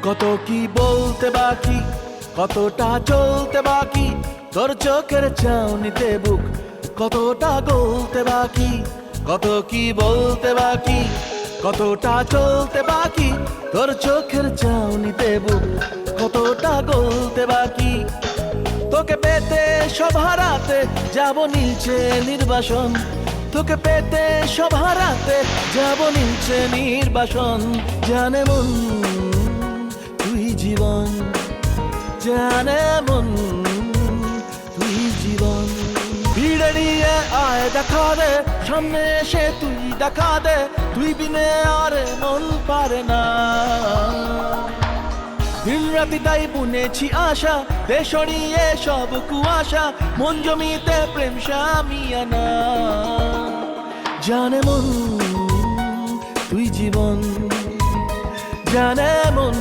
কত কি বলতে বাকি, কতটা চলতে বাকি, তোর চোখের চাউনিতে বুক কতটা গলতে বাকি। কত কি বলতে বাকি, কতটা চলতে বাকি, তোর চোখের চাউনিতে বুক কতটা গলতে বাকি। তোকে পেতে সব হারাতে যাব নীলছে নির্বাসন, তোকে পেতে সব হারাতে যাব নীলছে নির্বাসন। জানে মন তুই জীবন, জানে মন তুই জীবন। ভিড়ে নিয়ে আয় দেখা দে, সামনে এসে তুই দেখা দে, তুই বিনে আর মন পারে না। দিন রাতি তাই বুনেছি আশা, দে সরিয়ে সব কুয়াশা, মন জমিতে প্রেম শামিয়ানা। জানে মন তুই জীবন, জানে মন।